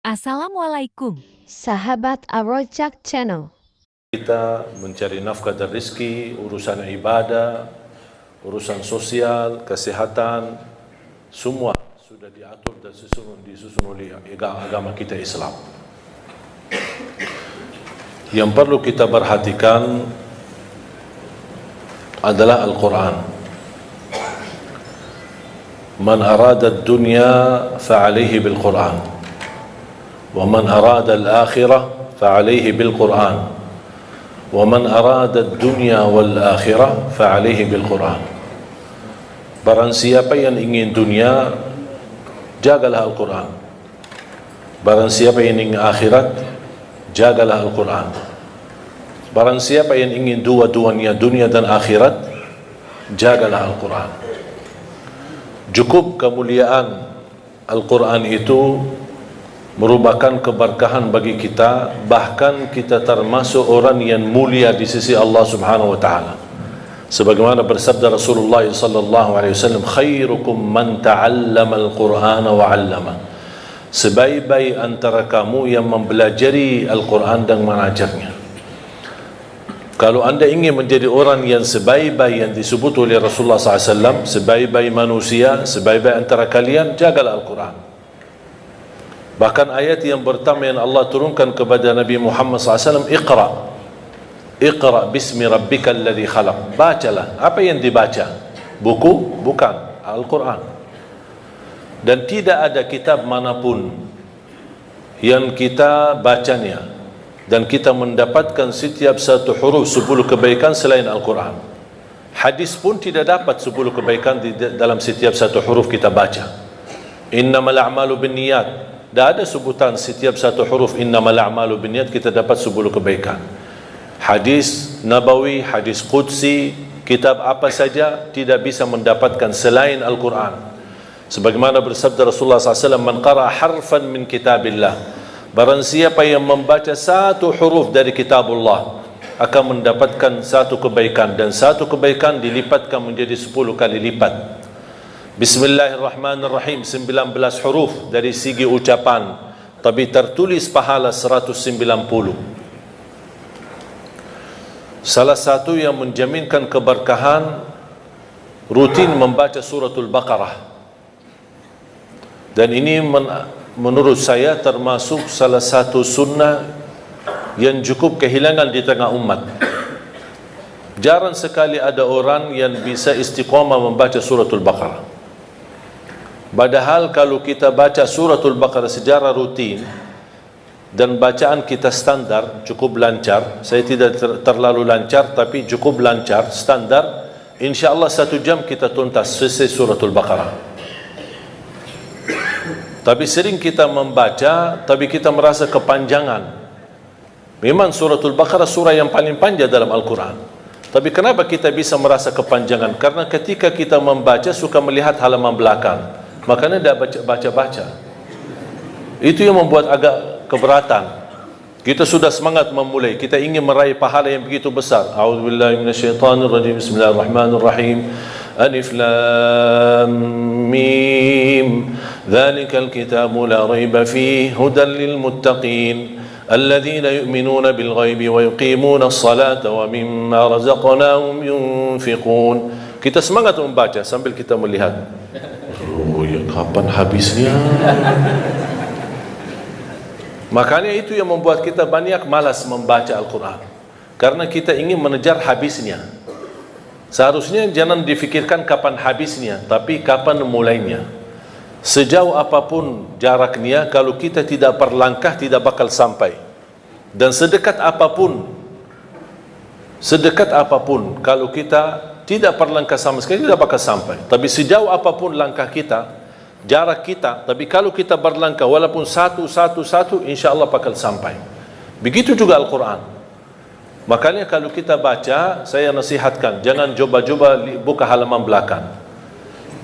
Assalamualaikum. Sahabat Arojak Channel. Kita mencari nafkah dan rezeki, urusan ibadah, urusan sosial, kesehatan, semua sudah diatur dan disusun oleh agama kita Islam. Yang perlu kita perhatikan adalah Al-Quran. Man arada ad-dunya fa'alayhi bil-Quran, wa man arada al-akhirah fa'alayhi bil-Quran, wa man arada ad-dunya wal-akhirah fa'alayhi bil-Quran. Barang siapa yang ingin dunia, jagalah Al-Quran. Barang siapa yang ingin akhirat, jagalah Al-Quran. Barang siapa yang ingin dua-duanya, dunia dan akhirat, jagalah Al-Quran. Cukup kemuliaan Al-Quran itu merupakan keberkahan bagi kita, bahkan kita termasuk orang yang mulia di sisi Allah Subhanahu wa taala. Sebagaimana bersabda Rasulullah sallallahu alaihi wasallam, khairukum man ta'allama al-Qur'ana wa 'allama. Sebaik-baik antara kamu yang mempelajari Al-Quran dan mengajarnya. Kalau anda ingin menjadi orang yang sebaik-baik yang disebut oleh Rasulullah SAW, sebaik-baik manusia, sebaik-baik antara kalian, jagalah Al-Quran. Bahkan ayat yang pertama yang Allah turunkan kepada Nabi Muhammad SAW, Iqra bismi rabbikal ladzi khalaq. Bacalah. Apa yang dibaca? Buku? Bukan. Al-Quran. Dan tidak ada kitab manapun yang kita bacanya dan kita mendapatkan setiap satu huruf 10 kebaikan selain Al-Quran. Hadis pun tidak dapat 10 kebaikan dalam setiap satu huruf kita baca. Innamal a'malu binniyat. Tidak ada sebutan setiap satu huruf innamal a'malu binniyat kita dapat 10 kebaikan. Hadis Nabawi, hadis Qudsi, kitab apa saja tidak bisa mendapatkan selain Al-Quran. Sebagaimana bersabda Rasulullah SAW, man qara harfan min kitabillah, barang siapa yang membaca satu huruf dari kitabullah akan mendapatkan satu kebaikan, dan satu kebaikan dilipatkan menjadi 10 kali lipat. Bismillahirrahmanirrahim 19 huruf dari segi ucapan, tapi tertulis pahala 190. Salah satu yang menjaminkan keberkahan rutin membaca suratul Baqarah, dan ini menurut saya termasuk salah satu sunnah yang cukup kehilangan di tengah umat. Jarang sekali ada orang yang bisa istiqamah membaca suratul Baqarah. Padahal kalau kita baca suratul Baqarah secara rutin dan bacaan kita standar, cukup lancar, saya tidak terlalu lancar tapi cukup lancar, standar, insyaAllah 1 jam kita tuntas selesai suratul Baqarah. Tapi sering kita membaca, tapi kita merasa kepanjangan. Memang suratul Baqarah surah yang paling panjang dalam Al-Quran. Tapi kenapa kita bisa merasa kepanjangan? Karena ketika kita membaca suka melihat halaman belakang, makanya tidak baca-baca. Itu yang membuat agak keberatan. Kita sudah semangat memulai, kita ingin meraih pahala yang begitu besar. A'udzubillahi minasyaitonirrajim. Bismillahirrahmanirrahim. Alif Lam Mim. Dzalikal kitabu la raiba fihi hudan lil muttaqin alladzina yu'minuna bil ghaibi wa yuqimuna as-salata wa mimma razaqnahum yunfiqun. Kita semangat membaca sambil kita melihat, oh ya, kapan habisnya? Makanya itu yang membuat kita banyak malas membaca Al-Quran, karena kita ingin mengejar habisnya. Seharusnya jangan difikirkan kapan habisnya, tapi kapan mulainya. Sejauh apapun jaraknya, kalau kita tidak berlangkah tidak bakal sampai. Dan sedekat apapun kalau kita tidak berlangkah sama sekali tidak bakal sampai. Tapi sejauh apapun langkah kita, jarak kita, tapi kalau kita berlangkah walaupun satu, insyaAllah bakal sampai. Begitu juga Al-Quran. Makanya kalau kita baca, saya nasihatkan, jangan coba-coba buka halaman belakang.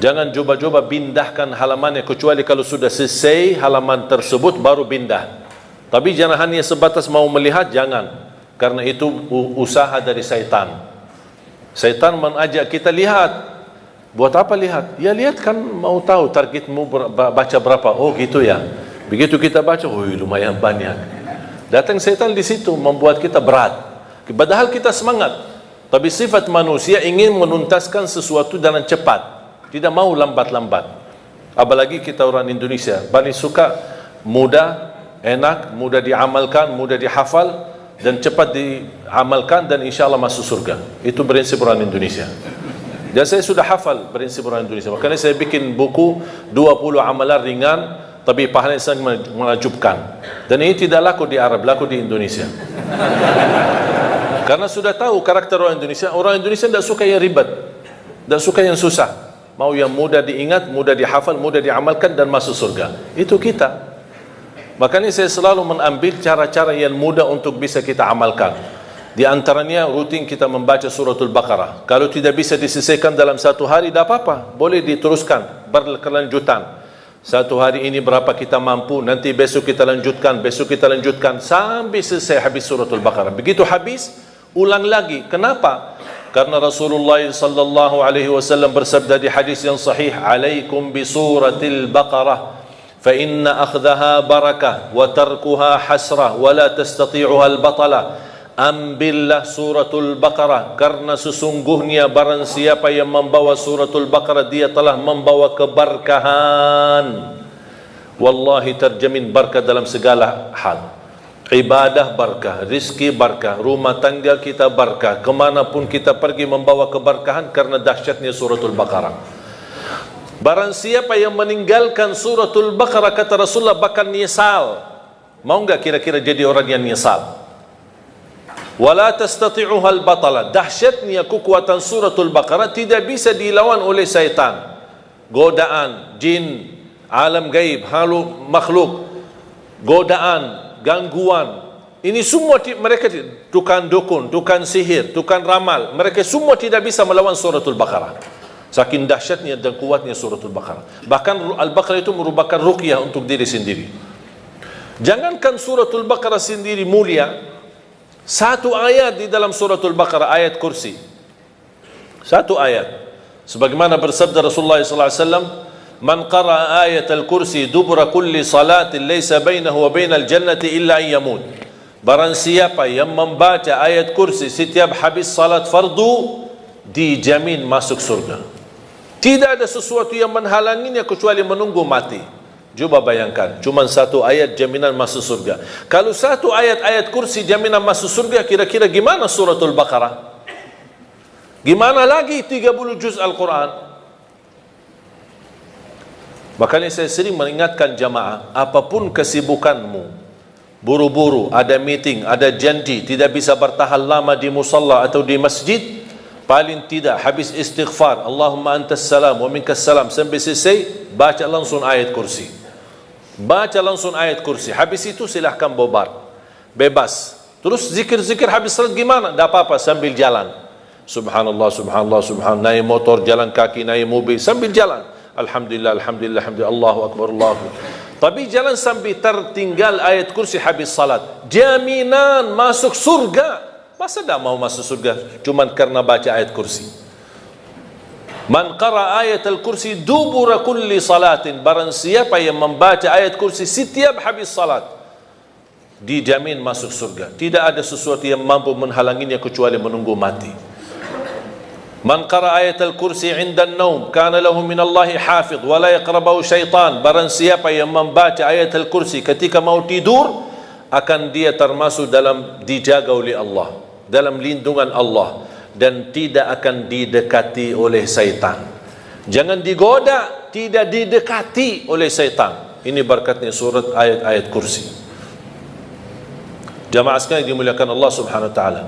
Jangan coba-coba pindahkan halamannya, kecuali kalau sudah selesai halaman tersebut baru pindah. Tapi jangan hanya sebatas mau melihat, jangan. Karena itu usaha dari syaitan. Syaitan mengajak kita lihat. Buat apa lihat? Ya lihat kan mau tahu targetmu baca berapa. Oh gitu ya. Begitu kita baca, lumayan banyak. Datang setan di situ membuat kita berat. Padahal kita semangat. Tapi sifat manusia ingin menuntaskan sesuatu dengan cepat. Tidak mau lambat-lambat. Apalagi kita orang Indonesia. Paling suka mudah, enak, mudah diamalkan, mudah dihafal, dan cepat diamalkan, dan insya Allah masuk surga. Itu prinsip orang Indonesia. Dan saya sudah hafal prinsip orang Indonesia. Makanya saya bikin buku 20 amalan ringan tapi pahalanya sangat menakjubkan. Dan ini tidak laku di Arab, laku di Indonesia. Karena sudah tahu karakter orang Indonesia. Orang Indonesia tidak suka yang ribet, tidak suka yang susah. Mau yang mudah diingat, mudah dihafal, mudah diamalkan, dan masuk surga. Itu kita. Makanya saya selalu mengambil cara-cara yang mudah untuk bisa kita amalkan. Di antaranya rutin kita membaca suratul Baqarah. Kalau tidak bisa diselesaikan dalam satu hari, tidak apa-apa, boleh diteruskan berkelanjutan. Satu hari ini berapa kita mampu, nanti besok kita lanjutkan, besok kita lanjutkan sampai selesai habis suratul Baqarah. Begitu habis, ulang lagi. Kenapa? Karena Rasulullah sallallahu alaihi wasallam bersabda di hadis yang sahih, "Alaikum bi suratil Baqarah, fa inna akhdhaha barakah wa tarkuha hasrah wa la tastati'uha al-batalah." Ambillah suratul Baqarah, karena sesungguhnya barang siapa yang membawa suratul Baqarah, dia telah membawa keberkahan. Wallahi terjamin berkah dalam segala hal. Ibadah berkah, rizki berkah, rumah tangga kita berkah, kemanapun kita pergi membawa keberkahan karena dahsyatnya suratul Baqarah. Barang siapa yang meninggalkan suratul Baqarah, kata Rasulullah, bakal nyesal. Mau enggak kira-kira jadi orang yang nyesal? Wala tastati'uha al-batala. Dahsyatnya kekuatan suratul Baqarah tidak bisa dilawan oleh syaitan. Godaan, jin, alam gaib, halu makhluk, godaan, gangguan. Ini semua mereka, tukang dukun, tukang sihir, tukang ramal, mereka semua tidak bisa melawan suratul Baqarah. Saking dahsyatnya dan kuatnya suratul Baqarah. Bahkan Al-Baqarah itu merupakan ruqyah untuk diri sendiri. Jangankan suratul Baqarah sendiri mulia, satu ayat di dalam suratul Baqarah, ayat kursi, satu ayat, sebagaimana bersabda Rasulullah SAW, "Man qara'a ayat al-kursi dubura kulli salatin laysa bainahu wa bainal jannati illa yamut." Barang siapa yang membaca ayat kursi setiap habis salat fardu, dijamin masuk surga. Tidak ada sesuatu yang menghalanginya kecuali menunggu mati. Coba bayangkan, cuma satu ayat jaminan masuk surga. Kalau satu ayat kursi jaminan masuk surga, kira-kira gimana suratul Baqarah? Gimana lagi 30 juz Al-Quran? Makanya saya sering mengingatkan jamaah, apapun kesibukanmu, buru-buru, ada meeting, ada janji, tidak bisa bertahan lama di musalla atau di masjid, paling tidak habis istighfar, Allahumma antas salam wa minkas salam, sampai selesai, baca langsung ayat kursi. Baca langsung ayat kursi. Habis itu silahkan bobar, bebas. Terus zikir-zikir habis salat gimana? Tak apa-apa, sambil jalan. Subhanallah, subhanallah, subhanallah. Naik motor, jalan kaki, naik mobil, sambil jalan. Alhamdulillah, alhamdulillah, alhamdulillah, Allahu Akbar, Allahu Akbar. Tapi jangan sampai tertinggal ayat kursi habis salat. Jaminan masuk surga. Masa tak mau masuk surga cuman karena baca ayat kursi? Man qara ayat al-kursi dubura kulli salatin. Barang siapa yang membaca ayat kursi setiap habis salat, dijamin masuk surga. Tidak ada sesuatu yang mampu menghalanginya kecuali menunggu mati. Man qara ayat al-kursi 'inda an-naum kana lahu min Allahi hafidh wa la yaqrabahu syaitan. Barang siapa yang membaca ayat al-kursi ketika mau tidur, akan dia termasuk dalam dijaga oleh Allah, dalam lindungan Allah, dan tidak akan didekati oleh syaitan. Jangan digoda, tidak didekati oleh syaitan. Ini berkatnya surat ayat-ayat kursi. Jamaah sekalian dimuliakan Allah Subhanahu wa taala.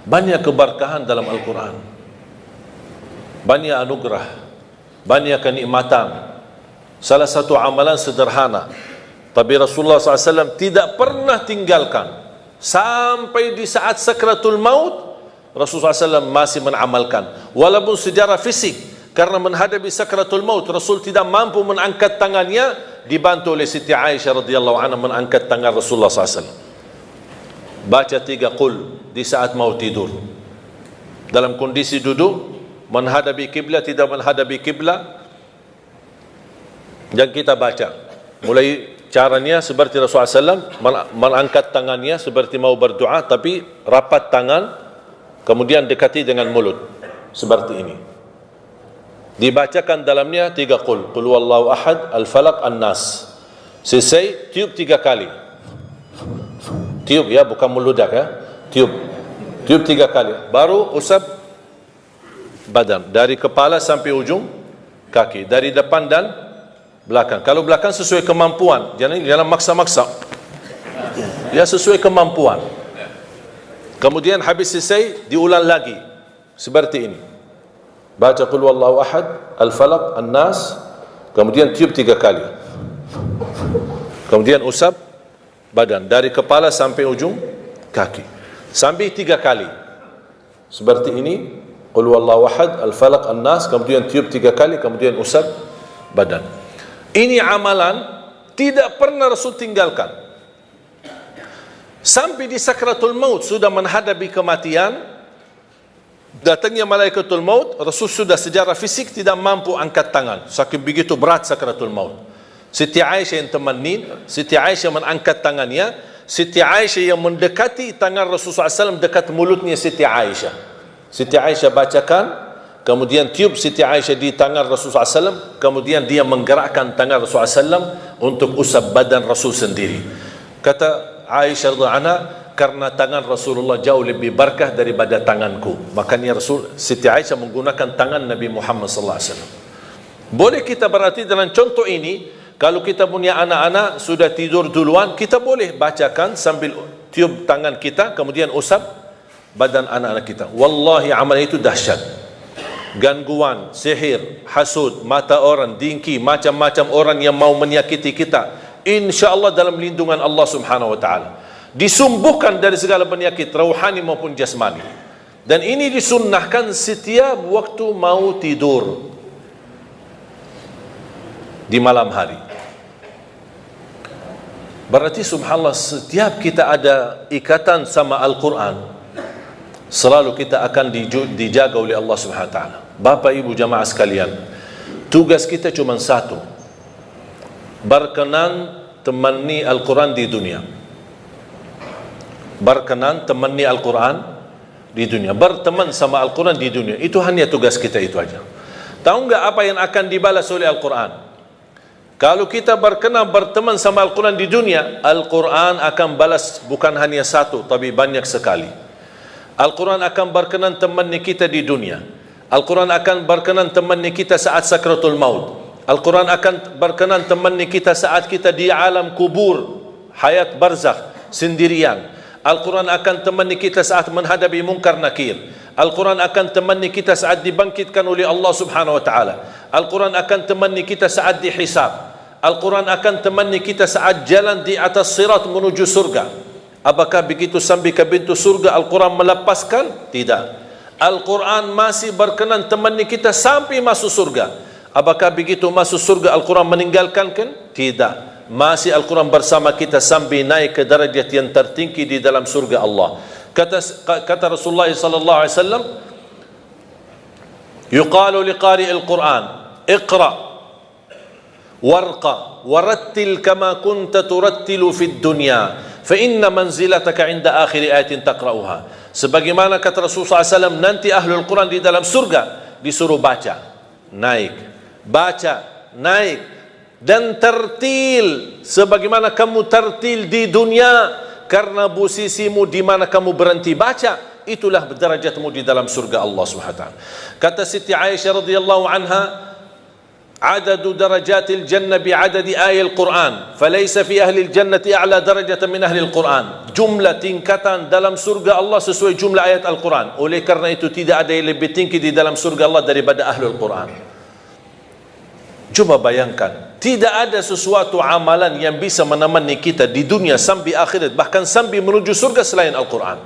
Banyak keberkahan dalam Al-Quran, banyak anugerah, banyak kenikmatan. Salah satu amalan sederhana, tapi Rasulullah SAW tidak pernah tinggalkan. Sampai di saat sakratul maut, Rasulullah SAW masih mengamalkan. Walaupun secara fisik, karena menghadapi sakratul maut, Rasul tidak mampu mengangkat tangannya, dibantu oleh Siti Aisyah radhiyallahu anha mengangkat tangan Rasulullah SAW. Baca 3 qul di saat mau tidur. Dalam kondisi duduk, menghadapi kiblat, tidak menghadapi kiblat, dan kita baca mulai caranya seperti Rasulullah SAW mengangkat tangannya seperti mau berdoa, tapi rapat tangan, kemudian dekati dengan mulut seperti ini. Dibacakan dalamnya 3 qul huwallahu ahad, al-falaq, an-nas. Selesai, tiup 3 kali. Tiup ya, bukan meludak ya. Tiup 3 kali. Baru usap badan dari kepala sampai ujung kaki, dari depan dan belakang. Kalau belakang sesuai kemampuan, jangan maksa-maksa. Ya, sesuai kemampuan. Kemudian habis selesai diulang lagi seperti ini. Baca qul huwallahu ahad, al-falaq, an-nas, kemudian tiup 3 kali. Kemudian usap badan dari kepala sampai ujung kaki. Sampai 3 kali. Seperti ini, qul huwallahu ahad, al-falaq, an-nas, kemudian tiup 3 kali, kemudian usap badan. Ini amalan tidak pernah Rasul tinggalkan. Sampai di sakratul maut, sudah menghadapi kematian, datangnya malaikatul maut, Rasul sudah secara fisik tidak mampu angkat tangan, saking begitu berat sakratul maut. Siti Aisyah yang temenin, Siti Aisyah mengangkat tangannya, Siti Aisyah yang mendekati tangan Rasulullah SAW dekat mulutnya Siti Aisyah. Siti Aisyah bacakan, kemudian tiup Siti Aisyah di tangan Rasulullah SAW, kemudian dia menggerakkan tangan Rasulullah SAW untuk usap badan Rasul sendiri. Kata Aisyah radhiyallahu anha, karena tangan Rasulullah jauh lebih berkah daripada tanganku. Makanya Siti Aisyah menggunakan tangan Nabi Muhammad SAW. Boleh kita berarti dalam contoh ini, kalau kita punya anak-anak sudah tidur duluan, kita boleh bacakan sambil tiup tangan kita, kemudian usap badan anak-anak kita. Wallahi amal itu dahsyat. Gangguan, sihir, hasud, mata orang, dengki, macam-macam orang yang mau menyakiti kita, insya-Allah dalam lindungan Allah Subhanahu wa taala. Disembuhkan dari segala penyakit rohani maupun jasmani. Dan ini disunnahkan setiap waktu mau tidur di malam hari. Berarti subhanallah, setiap kita ada ikatan sama Al-Quran, selalu kita akan dijaga oleh Allah Subhanahu wa taala. Bapak Ibu jamaah sekalian, tugas kita cuma satu, berkenan temani Al-Quran di dunia. Berkenan temani Al-Quran di dunia, berteman sama Al-Quran di dunia. Itu hanya tugas kita, itu aja. Tahu enggak apa yang akan dibalas oleh Al-Quran? Kalau kita berkenan berteman sama Al-Quran di dunia, Al-Quran akan balas bukan hanya satu, tapi banyak sekali. Al-Quran akan berkenan temani kita di dunia. Al-Quran akan berkenan temani kita saat sakratul maut. Al-Quran akan berkenan temani kita saat kita di alam kubur, hayat barzakh, sendirian. Al-Quran akan temani kita saat menghadapi munkar nakir. Al-Quran akan temani kita saat dibangkitkan oleh Allah Subhanahu wa taala. Al-Quran akan temani kita saat dihisab. Al-Quran akan temani kita saat jalan di atas sirat menuju surga. Apakah begitu sampai ke pintu surga Al-Quran melepaskan? Tidak. Al-Quran masih berkenan temani kita sampai masuk surga. Apakah begitu masuk surga Al-Quran meninggalkan? Tidak. Masih Al-Quran bersama kita sampai naik ke derajat yang tertinggi di dalam surga Allah. Kata Rasulullah sallallahu alaihi wasallam, yuqalu liqari al-Quran, iqra warqa warattil kama kunta turattilu fid dunya fa inna manzilataka 'inda akhir ayatin taqra'uha. Sebagaimana kata Rasulullah SAW, nanti ahlul Quran di dalam surga disuruh baca, naik, baca, naik, dan tertil sebagaimana kamu tertil di dunia, karena posisimu di mana kamu berhenti baca, itulah derajatmu di dalam surga Allah Subhanahu wa taala. Kata Siti Aisyah radhiyallahu anha, adadu darajatil jannah bi'adadi ayatil Quran, falaysa fi ahli al-jannati a'la darajatan min ahli al-Quran. Jumlah tingkatan dalam surga Allah sesuai jumlah ayat Al-Quran. Oleh karena itu tidak ada yang lebih tinggi di dalam surga Allah daripada ahlul Quran. Coba bayangkan, tidak ada sesuatu amalan yang bisa menemani kita di dunia sampai akhirat, bahkan sampai menuju surga selain Al-Quran.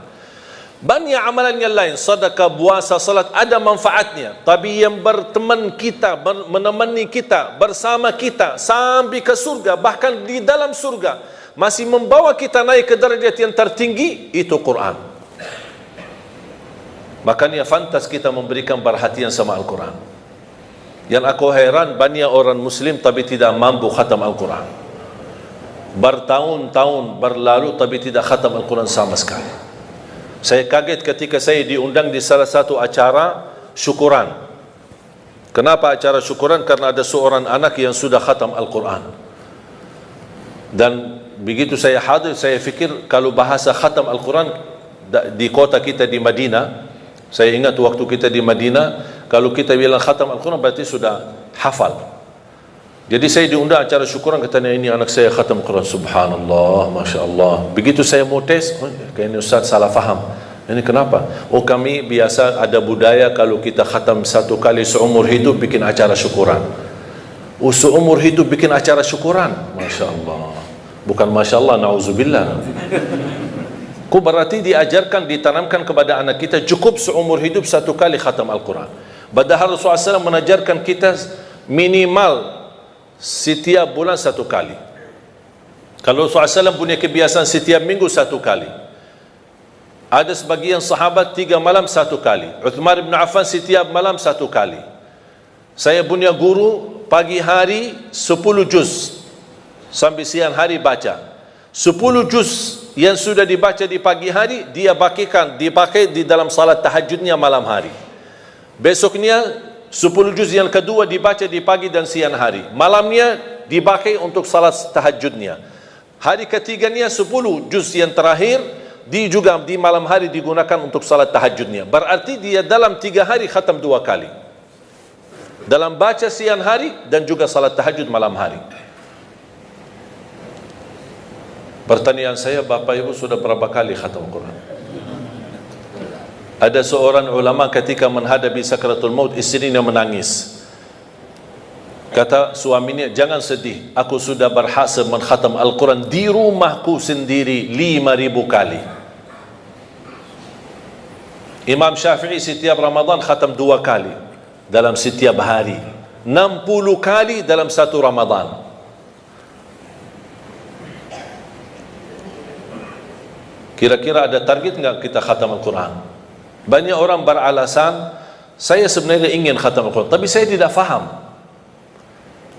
Banyak amalan yang lain, sedekah, puasa, salat, ada manfaatnya, tapi yang berteman kita, menemani kita, bersama kita sampai ke surga, bahkan di dalam surga masih membawa kita naik ke derajat yang tertinggi, itu Quran. Makanya fantas kita memberikan perhatian sama Al-Quran. Yang aku heran, banyak orang Muslim tapi tidak mampu khatam Al-Quran. bertahun-tahun berlalu tapi tidak khatam Al-Quran sama sekali. Saya kaget ketika saya diundang di salah satu acara syukuran. Kenapa acara syukuran? Karena ada seorang anak yang sudah khatam Al-Quran. Dan begitu saya hadir, saya fikir kalau bahasa khatam Al-Quran di kota kita di Madinah, saya ingat waktu kita di Madinah, kalau kita bilang khatam Al-Quran berarti sudah hafal. Jadi saya diundang acara syukuran, katanya ini anak saya khatam Al-Quran. Subhanallah, Masya Allah. Begitu saya mau tes, kayaknya Ustaz salah faham. Ini kenapa? Oh, kami biasa ada budaya kalau kita khatam satu kali seumur hidup bikin acara syukuran. Oh, seumur hidup bikin acara syukuran. Masya Allah. Bukan Masya Allah, na'udzubillah. Kau berarti diajarkan, ditanamkan kepada anak kita cukup seumur hidup satu kali khatam Al-Quran. Padahal Rasulullah SAW mengajarkan kita minimal setiap bulan satu kali. Kalau Rasulullah SAW punya kebiasaan setiap minggu satu kali. Ada sebagian sahabat 3 malam satu kali. Uthman bin Affan setiap malam satu kali. Saya punya guru pagi hari 10 juz sampai siang hari baca. 10 juz yang sudah dibaca di pagi hari dia dipakai di dalam salat tahajudnya malam hari. Besoknya 10 juz yang kedua dibaca di pagi dan siang hari. Malamnya dipakai untuk salat tahajudnya. Hari ketiganya 10 juz yang terakhir juga di malam hari digunakan untuk salat tahajudnya. Berarti dia dalam 3 hari khatam 2 kali. Dalam baca siang hari dan juga salat tahajud malam hari. Pertanyaan saya, Bapak Ibu sudah berapa kali khatam Quran? Ada seorang ulama ketika menghadapi sakratul maut, istrinya menangis. Kata suaminya, jangan sedih, aku sudah berhasil mengkhatam Al-Quran di rumahku sendiri 5.000 kali. Imam Syafi'i setiap Ramadan khatam 2 kali dalam setiap hari, 60 kali dalam satu Ramadan. Kira-kira ada target enggak kita khatam Al-Quran? Banyak orang beralasan, saya sebenarnya ingin khatam Al-Quran, tapi saya tidak faham.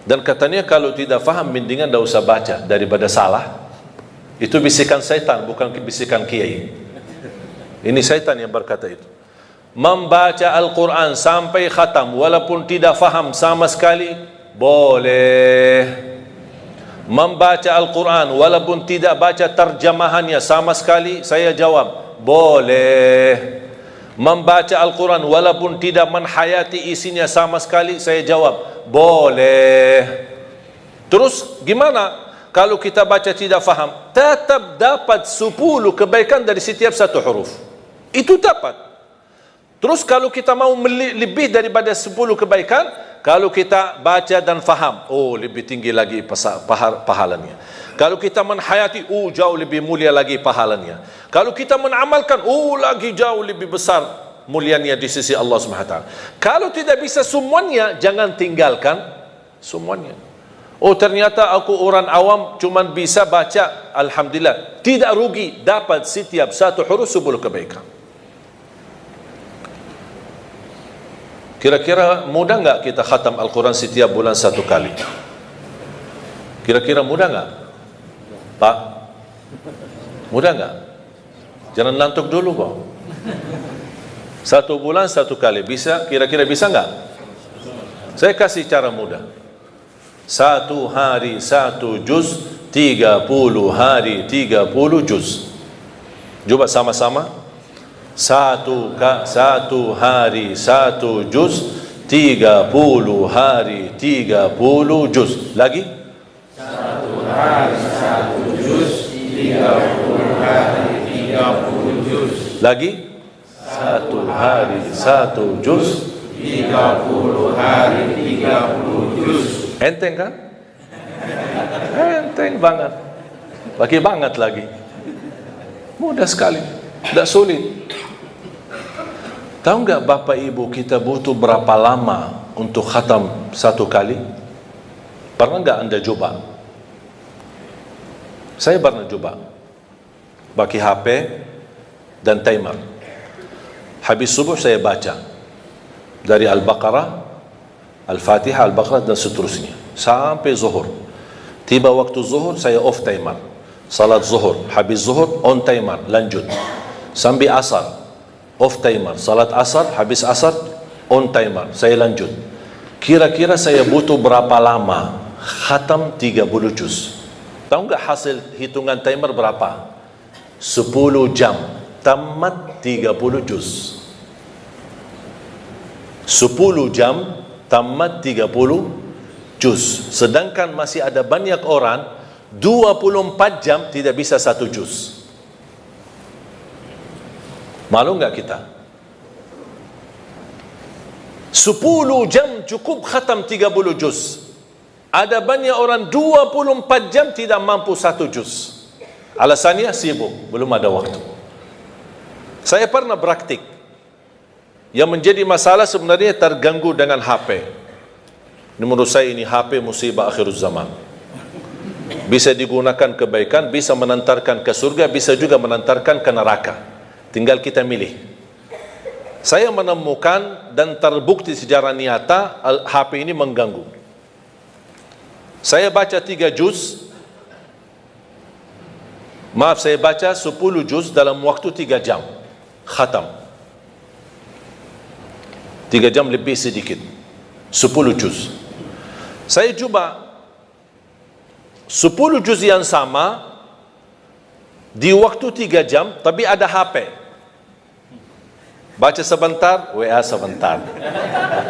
Dan katanya kalau tidak faham, mendingan tidak usah baca daripada salah. Itu bisikan syaitan, bukan bisikan kiai. Ini syaitan yang berkata itu. Membaca Al-Quran sampai khatam walaupun tidak faham sama sekali, boleh. Membaca Al-Quran walaupun tidak baca terjemahannya sama sekali, saya jawab, boleh. Membaca Al-Quran walaupun tidak menhayati isinya sama sekali, saya jawab, boleh. Terus gimana kalau kita baca tidak faham? Tetap dapat 10 kebaikan dari setiap satu huruf. Itu dapat. Terus kalau kita mau lebih daripada 10 kebaikan, kalau kita baca dan faham, oh lebih tinggi lagi pahalanya. Kalau kita menhayati, oh jauh lebih mulia lagi pahalanya. Kalau kita menamalkan, oh lagi jauh lebih besar mulianya di sisi Allah SWT. Kalau tidak bisa semuanya, jangan tinggalkan semuanya. Oh ternyata aku orang awam cuman bisa baca, alhamdulillah, tidak rugi, dapat setiap satu huruf 10 kebaikan. Kira-kira mudah enggak kita khatam Al-Quran setiap bulan 1 kali? Kira-kira mudah enggak? Pak, mudah enggak? Jangan ngantuk dulu kok. 1 bulan 1 kali, bisa? Kira-kira bisa enggak? Saya kasih cara mudah. 1 hari 1 juz, 30 hari 30 juz. Coba sama-sama. 1 hari 1 juz, 30 hari 30 juz. Lagi? 1 hari 1 juz, 30 hari 30 juz. Lagi? 1 hari 1 juz, 30 hari 30 juz. Enteng kan? Enteng banget. Pakai banget lagi. Mudah sekali, tidak sulit. Tahu enggak Bapak Ibu kita butuh berapa lama untuk khatam 1 kali? Pernah enggak Anda coba? Saya pernah coba. Pakai HP dan timer. Habis subuh saya baca dari Al-Baqarah, Al-Fatihah, Al-Baqarah dan seterusnya sampai zuhur. 30 Tiba waktu zuhur, saya off timer. Salat zuhur, habis zuhur, on timer, lanjut. Sampai asar, off timer. Salat asar, habis asar, on timer, saya lanjut. Kira-kira saya butuh berapa lama khatam 30 juz? Tahu nggak hasil hitungan timer berapa? 10 jam, tamat 30 juz. 10 jam, tamat 30 juz. Sedangkan masih ada banyak orang 24 jam tidak bisa 1 juz. Malu nggak kita? 10 jam cukup khatam 30 juz. Ada banyak orang 24 jam tidak mampu 1 juz. Alasannya sibuk, belum ada waktu. Saya pernah praktik. Yang menjadi masalah sebenarnya terganggu dengan HP. Menurut saya ini HP musibah akhir zaman. Bisa digunakan kebaikan, bisa menantarkan ke surga, bisa juga menantarkan ke neraka. Tinggal kita milih. Saya menemukan dan terbukti secara nyata HP ini mengganggu. Saya baca 3 juz. Maaf, saya baca 10 juz dalam waktu 3 jam. Khatam. 3 jam lebih sedikit. 10 juz. Saya coba 10 juz yang sama di waktu 3 jam, tapi ada HP. Baca sebentar, WA sebentar.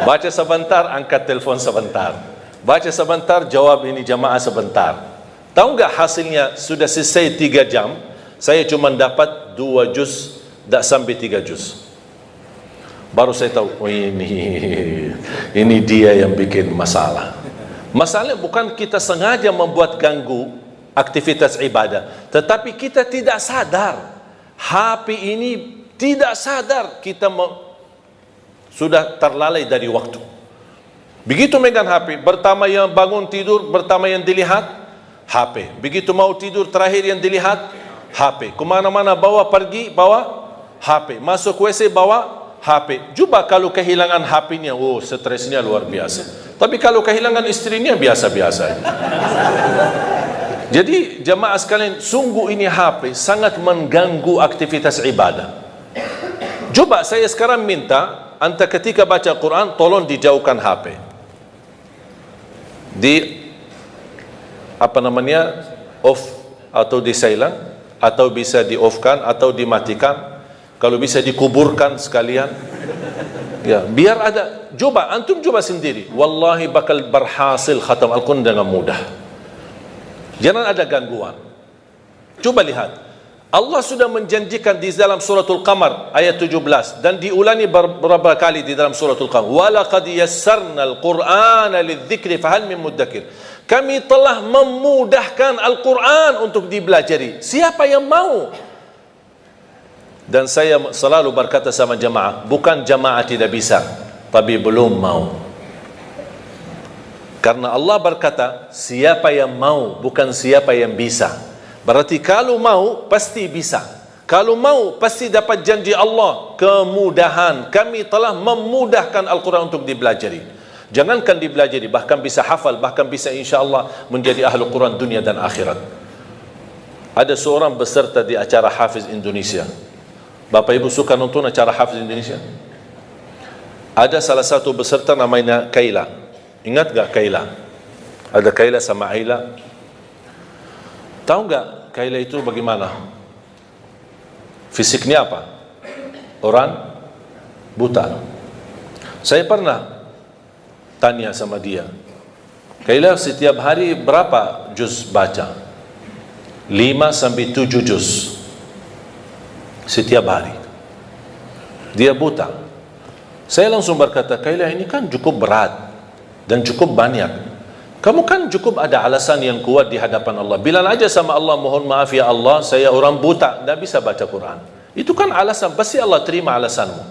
Baca sebentar, angkat telepon sebentar. Baca sebentar, jawab ini jamaah sebentar. Tahu nggak hasilnya? Sudah selesai 3 jam, saya cuma dapat 2 juz, tak sampai 3 juz. Baru saya tahu, oh ini dia yang bikin masalah. Masalahnya bukan kita sengaja membuat ganggu aktivitas ibadah, tetapi kita tidak sadar. HP ini tidak sadar kita sudah terlalai dari waktu. Begitu megang HP, pertama yang bangun tidur, pertama yang dilihat HP. Begitu mau tidur, terakhir yang dilihat HP. Kemana-mana bawa pergi, bawa HP. Masuk WC, bawa HP. Coba kalau kehilangan HP-nya, oh stresnya luar biasa. Tapi kalau kehilangan istrinya biasa-biasa. Jadi jamaah sekalian, sungguh ini HP sangat mengganggu aktivitas ibadah. Coba saya sekarang minta, anda ketika baca Quran, tolong dijauhkan HP. Off atau di silent, atau bisa di off-kan atau dimatikan. Kalau bisa dikuburkan sekalian. Ya, biar ada. Coba antum coba sendiri. Wallahi bakal berhasil khatam Al-Quran dengan mudah. Jangan ada gangguan. Coba lihat. Allah sudah menjanjikan di dalam suratul Qamar ayat 17 dan diulangi beberapa kali di dalam suratul Qamar. Walaqad yassarnal Qur'ana lidzikri fahal min muddakir. Kami telah memudahkan Al-Quran untuk dipelajari. Siapa yang mau? Dan saya selalu berkata sama jamaah, bukan jamaah tidak bisa, tapi belum mau. Karena Allah berkata, siapa yang mau, bukan siapa yang bisa. Berarti kalau mau, pasti bisa. Kalau mau, pasti dapat janji Allah, kemudahan. Kami telah memudahkan Al-Quran untuk dipelajari. Jangankan dipelajari, bahkan bisa hafal, bahkan bisa insya Allah menjadi ahli Quran dunia dan akhirat. Ada seorang peserta di acara Hafiz Indonesia. Bapak Ibu suka nonton acara Hafiz Indonesia? Ada salah satu peserta namanya Kaila. Ingat gak Kaila? Ada Kaila sama Aila. Tahu gak Kaila itu bagaimana? Fisiknya apa? Orang buta. Saya pernah tanya sama dia, Kaila setiap hari berapa juz baca? 5 sampai 7 juz setiap hari. Dia buta. Saya langsung berkata, Kaila ini kan cukup berat dan cukup banyak. Kamu kan cukup ada alasan yang kuat di hadapan Allah. Bilang aja sama Allah, mohon maaf ya Allah, saya orang buta, tidak bisa baca Quran. Itu kan alasan, pasti Allah terima alasanmu.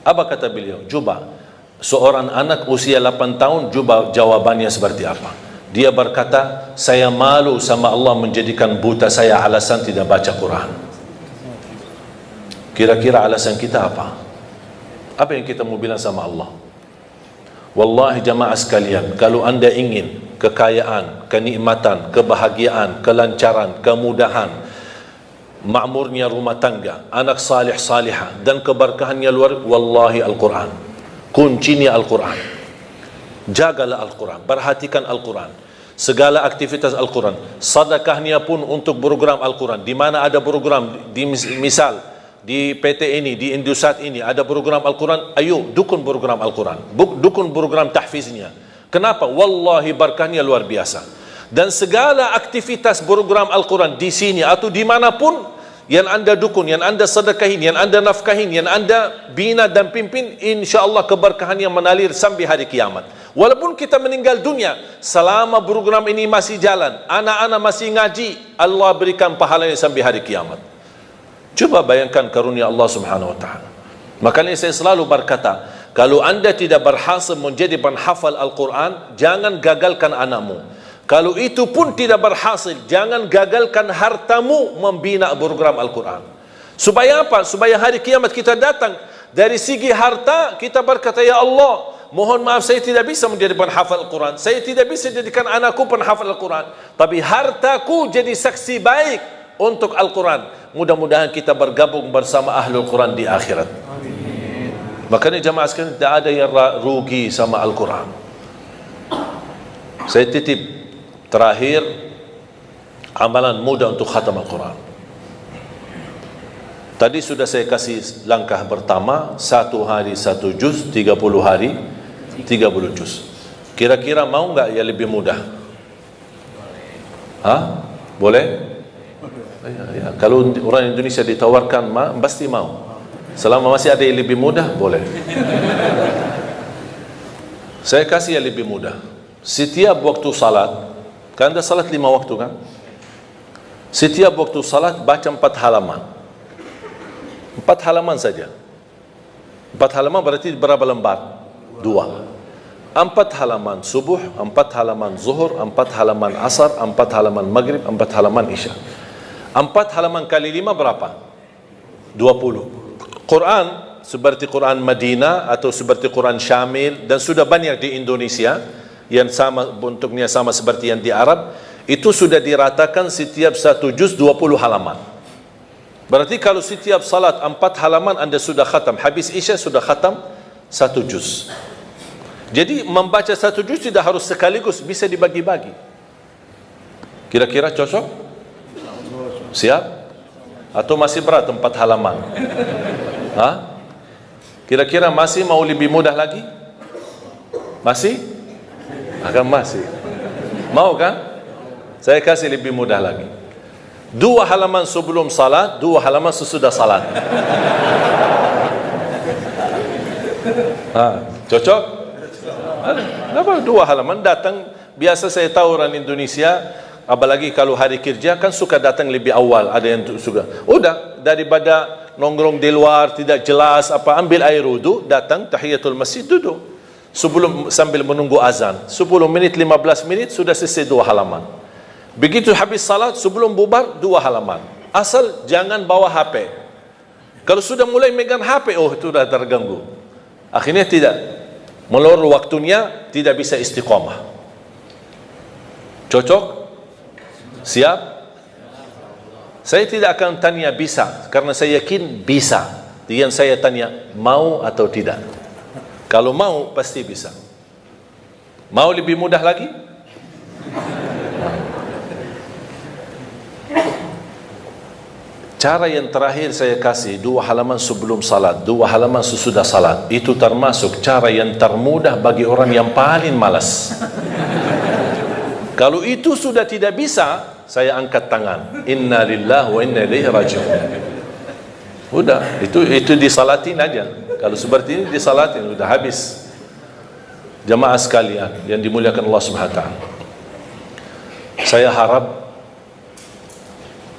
Apa kata beliau? Coba seorang anak usia 8 tahun, coba jawabannya seperti apa? Dia berkata, saya malu sama Allah menjadikan buta saya alasan tidak baca Quran. Kira-kira alasan kita apa? Apa yang kita mau bilang sama Allah? Wallahi jamaah sekalian, kalau anda ingin kekayaan, kenikmatan, kebahagiaan, kelancaran, kemudahan, makmurnya rumah tangga, anak salih salihah, dan keberkahannya luar, wallahi Al-Quran. Kuncinya Al-Quran. Jagalah Al-Quran, perhatikan Al-Quran, segala aktivitas Al-Quran. Sedekahnya pun untuk program Al-Quran. Di mana ada program, misal di PT ini, di Indosat ini ada program Al-Quran, ayo dukun program Al-Quran, dukun program tahfiznya. Kenapa? Wallahi berkahnya luar biasa. Dan segala aktivitas program Al-Quran di sini atau dimanapun yang anda dukun, yang anda sedekahin, yang anda nafkahin, yang anda bina dan pimpin, insyaAllah keberkahannya menalir sampai hari kiamat. Walaupun kita meninggal dunia, selama program ini masih jalan, anak-anak masih ngaji, Allah berikan pahalanya sampai hari kiamat. Coba bayangkan karunia Allah Subhanahu wa ta'ala. Makanya saya selalu berkata, kalau anda tidak berhasil menjadi penghafal Al-Quran, jangan gagalkan anakmu. Kalau itu pun tidak berhasil, jangan gagalkan hartamu membina program Al-Quran. Supaya apa? Supaya hari kiamat kita datang, dari segi harta kita berkata, ya Allah, mohon maaf saya tidak bisa menjadi penghafal Al-Quran, saya tidak bisa jadikan anakku penghafal Al-Quran, tapi hartaku jadi saksi baik untuk Al-Quran. Mudah-mudahan kita bergabung bersama Ahlul Quran di akhirat. Makanya jamaah sekalian, tidak ada yang rugi sama Al-Quran. Saya titip terakhir amalan mudah untuk khatam Al-Quran. Tadi sudah saya kasih langkah pertama, 1 hari 1 juz, 30 hari 30 juz. Kira-kira mau nggak ya lebih mudah? Hah? Boleh? Ya. Kalau orang Indonesia ditawarkan, pasti mau. Selama masih ada yang lebih mudah, boleh. Saya kasih yang lebih mudah. Setiap waktu salat, kan ada salat 5 waktu kan? Setiap waktu salat baca 4 halaman. 4 halaman saja. 4 halaman berarti berapa lembar? 2. 4 halaman subuh, 4 halaman zuhur, 4 halaman asar, 4 halaman maghrib, 4 halaman isya. 4 halaman kali 5 berapa? 20. Quran seperti Quran Madinah atau seperti Quran Syamil, dan sudah banyak di Indonesia yang sama bentuknya sama seperti yang di Arab, itu sudah diratakan setiap 1 juz 20 halaman. Berarti kalau setiap salat 4 halaman anda sudah khatam, habis isya sudah khatam 1 juz. Jadi membaca 1 juz tidak harus sekaligus, bisa dibagi-bagi. Kira-kira cocok? Siap? Atau masih berat 4 halaman? Hah? Kira-kira masih mau lebih mudah lagi? Masih? Akan masih. Mau kan? Saya kasih lebih mudah lagi. 2 halaman sebelum salat, 2 halaman sesudah salat. Cocok? Kenapa 2 halaman? Datang, biasa saya tahu orang Indonesia, apalagi kalau hari kerja kan suka datang lebih awal. Ada yang suka, udah daripada nongkrong di luar tidak jelas apa, ambil air wudu, datang tahiyatul masjid, duduk sebelum sambil menunggu azan 10 menit 15 menit sudah selesai 2 halaman. Begitu habis salat sebelum bubar 2 halaman. Asal jangan bawa HP. Kalau sudah mulai megang HP, oh itu sudah terganggu, akhirnya tidak melur waktunya, tidak bisa istiqamah. Cocok? Siap? Saya tidak akan tanya bisa, karena saya yakin bisa. Yang saya tanya, mau atau tidak? Kalau mau, pasti bisa. Mau lebih mudah lagi? Cara yang terakhir saya kasih, 2 halaman sebelum salat, 2 halaman sesudah salat. Itu termasuk cara yang termudah bagi orang yang paling malas. Kalau itu sudah tidak bisa, saya angkat tangan. Inna lillahi wa inna ilaihi raji'un. Udah, itu disalatin aja. Kalau seperti ini disalatin, udah habis. Jamaah sekalian yang dimuliakan Allah Subhanahu wa ta'ala, saya harap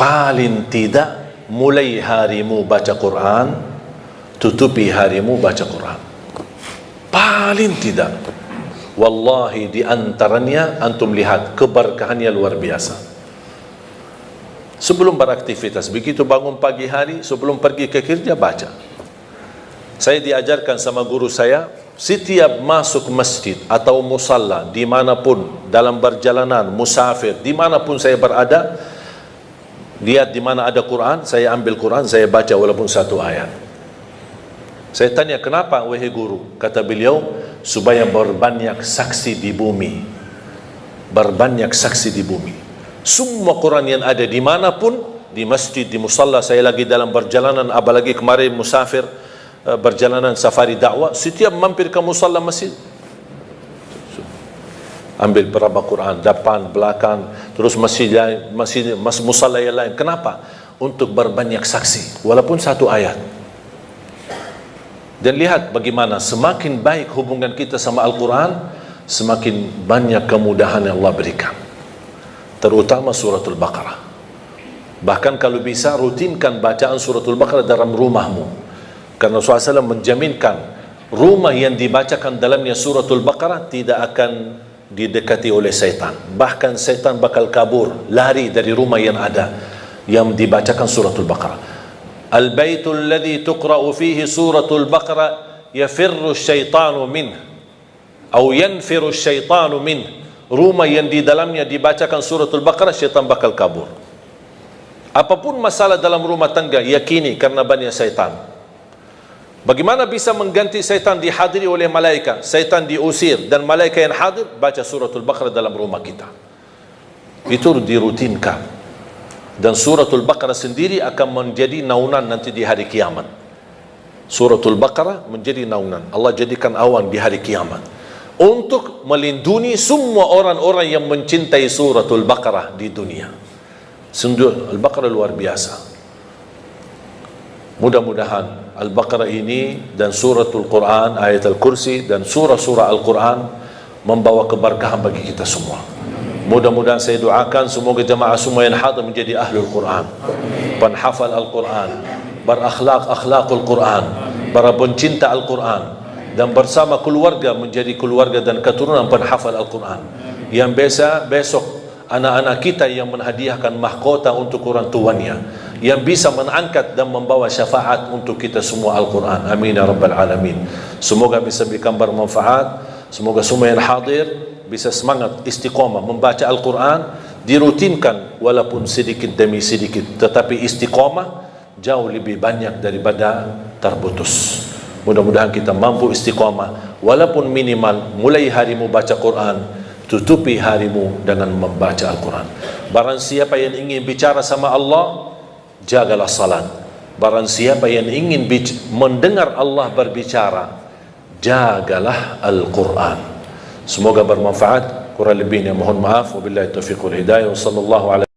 paling tidak mulai harimu baca Quran, tutupi harimu baca Quran. Paling tidak. Wallahi di antaranya antum lihat keberkahannya luar biasa. Sebelum beraktivitas, begitu bangun pagi hari, sebelum pergi ke kerja baca. Saya diajarkan sama guru saya, setiap masuk masjid atau musalla, dimanapun, dalam perjalanan, musafir, dimanapun saya berada, lihat di mana ada Quran, saya ambil Quran, saya baca walaupun satu ayat. Saya tanya, kenapa wahai guru? Kata beliau, supaya berbanyak saksi di bumi. Berbanyak saksi di bumi. Semua Quran yang ada dimanapun, di masjid, di musalla, saya lagi dalam perjalanan, apalagi kemarin musafir, perjalanan safari dakwah, setiap mampir ke musalla masjid, ambil berapa Quran, depan, belakang, terus masjid lain, musalla yang lain. Kenapa? Untuk berbanyak saksi, walaupun satu ayat. Dan lihat bagaimana semakin baik hubungan kita sama Al-Quran, semakin banyak kemudahan yang Allah berikan, terutama suratul Baqarah. Bahkan kalau bisa, rutinkan bacaan suratul Baqarah dalam rumahmu, karena Rasulullah SAW menjaminkan rumah yang dibacakan dalamnya suratul Baqarah tidak akan didekati oleh syaitan. Bahkan syaitan bakal kabur, lari dari rumah yang ada, yang dibacakan suratul Baqarah. Al-baitul ladzi tuqra'u fihi suratul Baqarah yafirru syaitanu minh, atau yanfiru syaitanu minh. Rumah yang di dalamnya dibacakan suratul Baqarah, syaitan bakal kabur. Apapun masalah dalam rumah tangga, yakini karena banyak syaitan. Bagaimana bisa mengganti syaitan dihadiri oleh malaikat, syaitan diusir dan malaikat yang hadir? Baca suratul Baqarah dalam rumah kita. Itu dirutinkan. Dan suratul Baqarah sendiri akan menjadi naungan nanti di hari kiamat. Suratul Baqarah menjadi naungan. Allah jadikan awan di hari kiamat untuk melindungi semua orang-orang yang mencintai suratul Baqarah di dunia. Sungguh Al-Baqarah luar biasa. Mudah-mudahan Al-Baqarah ini dan suratul Quran, ayat Al-Kursi dan surah-surah Al-Quran membawa keberkahan bagi kita semua. Mudah-mudahan saya doakan semoga jemaah semua yang hadir menjadi ahlul Quran, penhafal Al-Quran, berakhlak-akhlakul Quran, para pencinta Al-Quran, dan bersama keluarga menjadi keluarga dan keturunan penhafal Al-Quran. Yang besok anak-anak kita yang menghadiahkan mahkota untuk orang tuanya, yang bisa mengangkat dan membawa syafaat untuk kita semua Al-Quran. Amin ya Rabbal Alamin. Semoga bisa berikan bermanfaat. Semoga semua yang hadir bisa semangat istiqamah membaca Al-Quran, dirutinkan walaupun sedikit demi sedikit, tetapi istiqamah jauh lebih banyak daripada terputus. Mudah-mudahan kita mampu istiqamah walaupun minimal. Mulai harimu baca Quran, tutupi harimu dengan membaca Al-Quran. Barang siapa yang ingin bicara sama Allah, jagalah salat. Barang siapa yang ingin mendengar Allah berbicara, jagalah Al-Quran. Semoga bermanfaat. Kurang lebihnya mohon maaf. Wabillahi taufiq wal hidayah. Wassallallahu alaihi